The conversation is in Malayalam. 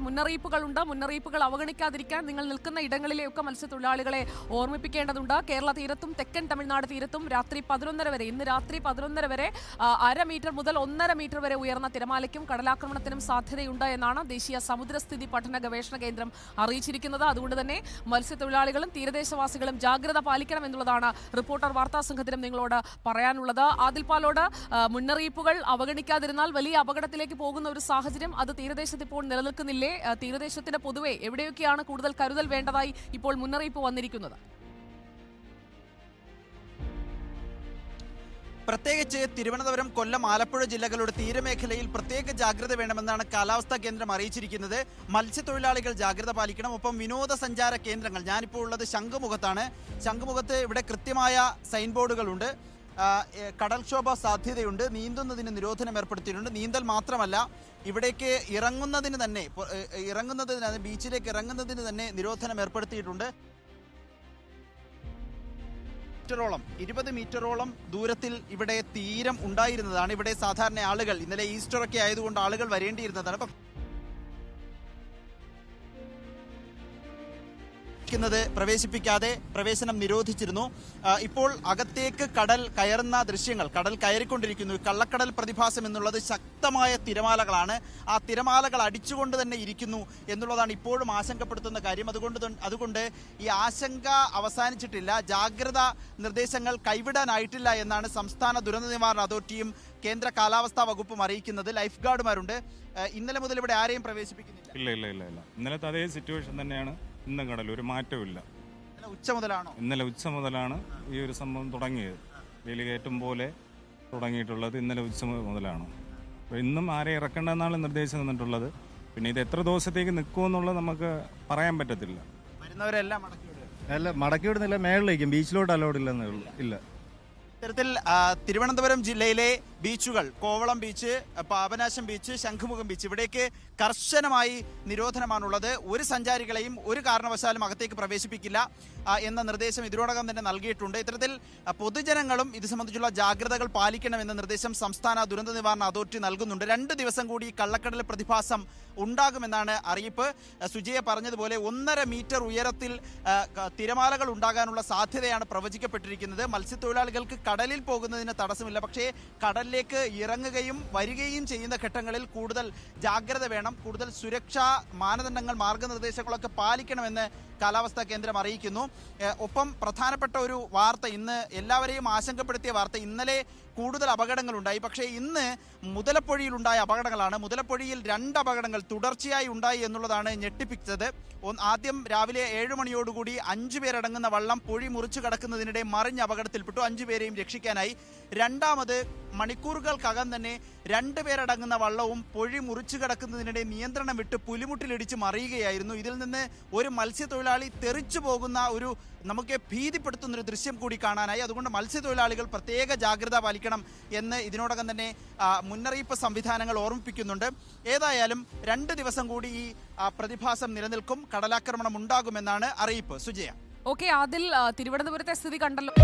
മുന്നറിയിപ്പുകളുണ്ട്. മുന്നറിയിപ്പുകൾ അവഗണിക്കാതിരിക്കാൻ നിങ്ങൾ നിൽക്കുന്ന ഇടങ്ങളിലെയൊക്കെ മത്സ്യത്തൊഴിലാളികളെ ഓർമ്മിപ്പിക്കേണ്ടതുണ്ട്. കേരള തീരത്തും തെക്കൻ തമിഴ്നാട് തീരത്തും രാത്രി 11:30 വരെ, ഇന്ന് രാത്രി 11:30 വരെ 1/2 മീറ്റർ മുതൽ 1.5 മീറ്റർ വരെ ഉയർന്ന തിരമാലയ്ക്കും കടലാക്രമണത്തിനും സാധ്യതയുണ്ട് എന്നാണ് ദേശീയ സമുദ്രസ്ഥിതി പഠന ഗവേഷണ കേന്ദ്രം അറിയിച്ചിരിക്കുന്നത്. അതുകൊണ്ട് തന്നെ മത്സ്യത്തൊഴിലാളികളും തീരദേശവാസികളും ജാഗ്രത പാലിക്കണം എന്നുള്ളതാണ് റിപ്പോർട്ടർ വാർത്താ സംഘത്തിനും നിങ്ങളോട് പറയാനുള്ളത്. ആദിൽ പാലോട്, മുന്നറിയിപ്പുകൾ അവഗണിക്കാതിരുന്നാൽ വലിയ അപകടത്തിലേക്ക് പോകുന്ന ഒരു സാഹചര്യം അത് തീരദേശത്ത് ഇപ്പോൾ നിലനിൽക്കുന്നില്ലേ? തീരദേശത്തിന് പൊതുവെ എവിടെയൊക്കെയാണ് കൂടുതൽ കരുതൽ വേണ്ടതായി ഇപ്പോൾ മുന്നറിയിപ്പ് വന്നിരിക്കുന്നത്? പ്രത്യേകിച്ച് തിരുവനന്തപുരം, കൊല്ലം, ആലപ്പുഴ ജില്ലകളുടെ തീരമേഖലയിൽ പ്രത്യേക ജാഗ്രത വേണമെന്നാണ് കാലാവസ്ഥാ കേന്ദ്രം അറിയിച്ചിരിക്കുന്നത്. മത്സ്യത്തൊഴിലാളികൾ ജാഗ്രത പാലിക്കണം. ഒപ്പം വിനോദസഞ്ചാര കേന്ദ്രങ്ങൾ, ഞാനിപ്പോൾ ഉള്ളത് ശംഖുമുഖത്താണ്. ശംഖുമുഖത്ത് ഇവിടെ കൃത്യമായ സൈൻ ബോർഡുകളുണ്ട്. കടൽക്ഷോഭ സാധ്യതയുണ്ട്, നീന്തുന്നതിന് നിരോധനം ഏർപ്പെടുത്തിയിട്ടുണ്ട്. നീന്തൽ മാത്രമല്ല, ഇവിടേക്ക് ഇറങ്ങുന്നതിന് തന്നെ ബീച്ചിലേക്ക് ഇറങ്ങുന്നതിന് തന്നെ നിരോധനം ഏർപ്പെടുത്തിയിട്ടുണ്ട്. 20 മീറ്ററോളം ദൂരത്തിൽ ഇവിടെ തീരം ഉണ്ടായിരുന്നതാണ്. ഇവിടെ സാധാരണ ആളുകൾ, ഇന്നലെ ഈസ്റ്ററൊക്കെ ആയതുകൊണ്ട് ആളുകൾ വരേണ്ടിയിരുന്നതാണ്. പ്രവേശിപ്പിക്കാതെ പ്രവേശനം നിരോധിച്ചിരുന്നു. ഇപ്പോൾ അകത്തേക്ക് കടൽ കയറുന്ന ദൃശ്യങ്ങൾ, കടൽ കയറിക്കൊണ്ടിരിക്കുന്നു. കള്ളക്കടൽ പ്രതിഭാസം എന്നുള്ളത് ശക്തമായ തിരമാലകളാണ്. ആ തിരമാലകൾ അടിച്ചുകൊണ്ട് തന്നെ ഇരിക്കുന്നു എന്നുള്ളതാണ് ഇപ്പോഴും ആശങ്കപ്പെടുത്തുന്ന കാര്യം. അതുകൊണ്ട് ഈ ആശങ്ക അവസാനിച്ചിട്ടില്ല. ജാഗ്രത നിർദ്ദേശങ്ങൾ കൈവിടാനായിട്ടില്ല എന്നാണ് സംസ്ഥാന ദുരന്ത നിവാരണ അതോറിറ്റിയും കേന്ദ്ര കാലാവസ്ഥാ വകുപ്പും അറിയിക്കുന്നത്. ലൈഫ് ഗാർഡുമാരുണ്ട്. ഇന്നലെ മുതൽ ഇവിടെ ആരെയും പ്രവേശിപ്പിക്കുന്നില്ല. ഇല്ല. ഇന്നലത്തെ അതേ സിറ്റുവേഷൻ തന്നെയാണ് ഇന്നും കടൽ, ഒരു മാറ്റമില്ല. ഇന്നലെ ഉച്ച മുതലാണ് ഈ ഒരു സംഭവം തുടങ്ങിയത്. വേലികയറ്റം പോലെ തുടങ്ങിയിട്ടുള്ളത് ഇന്നലെ ഉച്ച മുതലാണ്. അപ്പോൾ ഇന്നും ആരെ ഇറക്കേണ്ടെന്നാണ് നിർദ്ദേശം തന്നിട്ടുള്ളത്. പിന്നെ ഇത് എത്ര ദിവസത്തേക്ക് നിൽക്കുമെന്നുള്ളത് നമുക്ക് പറയാൻ പറ്റത്തില്ല. വരുന്നവരെല്ലാം മടക്കി വിടുന്നില്ല, മേളിലേക്കും ബീച്ചിലോട്ട് അലോഡ് ഇല്ലെന്നേ ഉള്ളൂ. ഇല്ല. ഇത്തരത്തിൽ തിരുവനന്തപുരം ജില്ലയിലെ ബീച്ചുകൾ, Kovalam beach, Papanasam beach, Shankhumukham beach, ഇവിടേക്ക് കർശനമായി നിരോധനമാണുള്ളത്. ഒരു സഞ്ചാരികളെയും ഒരു കാരണവശാലും അകത്തേക്ക് പ്രവേശിപ്പിക്കില്ല എന്ന നിർദ്ദേശം ഇതിനോടകം തന്നെ നൽകിയിട്ടുണ്ട്. ഇത്തരത്തിൽ പൊതുജനങ്ങളും ഇത് സംബന്ധിച്ചുള്ള ജാഗ്രതകൾ പാലിക്കണമെന്ന നിർദ്ദേശം സംസ്ഥാന ദുരന്ത നിവാരണ അതോറിറ്റി നൽകുന്നുണ്ട്. 2 ദിവസം കൂടി കള്ളക്കടൽ പ്രതിഭാസം ഉണ്ടാകുമെന്നാണ് അറിയിപ്പ്. സുജയ പറഞ്ഞതുപോലെ 1.5 മീറ്റർ ഉയരത്തിൽ തിരമാലകൾ ഉണ്ടാകാനുള്ള സാധ്യതയാണ് പ്രവചിക്കപ്പെട്ടിരിക്കുന്നത്. മത്സ്യത്തൊഴിലാളികൾക്ക് കടലിൽ പോകുന്നതിന് തടസ്സമില്ല. പക്ഷേ കടലിലേക്ക് ഇറങ്ങുകയും വരികയും ചെയ്യുന്ന ഘട്ടങ്ങളിൽ കൂടുതൽ ജാഗ്രത വേണം. കൂടുതൽ സുരക്ഷാ മാനദണ്ഡങ്ങൾ, മാർഗനിർദ്ദേശങ്ങളൊക്കെ പാലിക്കണമെന്ന് കാലാവസ്ഥാ കേന്ദ്രം അറിയിക്കുന്നു. ഒപ്പം പ്രധാനപ്പെട്ട ഒരു വാർത്ത, ഇന്ന് എല്ലാവരെയും ആശങ്കപ്പെടുത്തിയ വാർത്ത, ഇന്നലെ കൂടുതൽ അപകടങ്ങളുണ്ടായി. പക്ഷേ ഇന്ന് മുതലപ്പൊഴിയിലുണ്ടായ അപകടങ്ങളാണ്. മുതലപ്പൊഴിയിൽ 2 അപകടങ്ങൾ തുടർച്ചയായി ഉണ്ടായി എന്നുള്ളതാണ് ഞെട്ടിപ്പിച്ചത്. ആദ്യം രാവിലെ 7 മണിയോടുകൂടി 5 പേരടങ്ങുന്ന വള്ളം പൊഴി മുറിച്ചു കടക്കുന്നതിനിടെ മറിഞ്ഞ് അപകടത്തിൽപ്പെട്ടു. 5 പേരെയും രക്ഷിക്കാനായി. രണ്ടാമത് മണിക്കൂറുകൾക്കകം തന്നെ 2 പേരടങ്ങുന്ന വള്ളവും പൊഴി മുറിച്ചു കടക്കുന്നതിനിടെ നിയന്ത്രണം വിട്ട് പുലിമുട്ടിലിടിച്ച് മറിയുകയായിരുന്നു. ഇതിൽ നിന്ന് ഒരു മത്സ്യത്തൊഴിലാളി തെറിച്ചു പോകുന്ന ഒരു നമുക്ക് ഭീതിപ്പെടുത്തുന്നൊരു ദൃശ്യം കൂടി കാണാനായി. അതുകൊണ്ട് മത്സ്യത്തൊഴിലാളികൾ പ്രത്യേക ജാഗ്രത പാലിക്കണം എന്ന് ഇതിനോടകം തന്നെ മുന്നറിയിപ്പ് സംവിധാനങ്ങൾ ഓർമ്മിപ്പിക്കുന്നുണ്ട്. ഏതായാലും 2 ദിവസം കൂടി ഈ പ്രതിഭാസം നിലനിൽക്കും. കടലാക്രമണം ഉണ്ടാകുമെന്നാണ് അറിയിപ്പ്. സുജയ. ഓക്കെ, അതിൽ തിരുവനന്തപുരത്തെ സ്ഥിതി കണ്ടല്ലോ.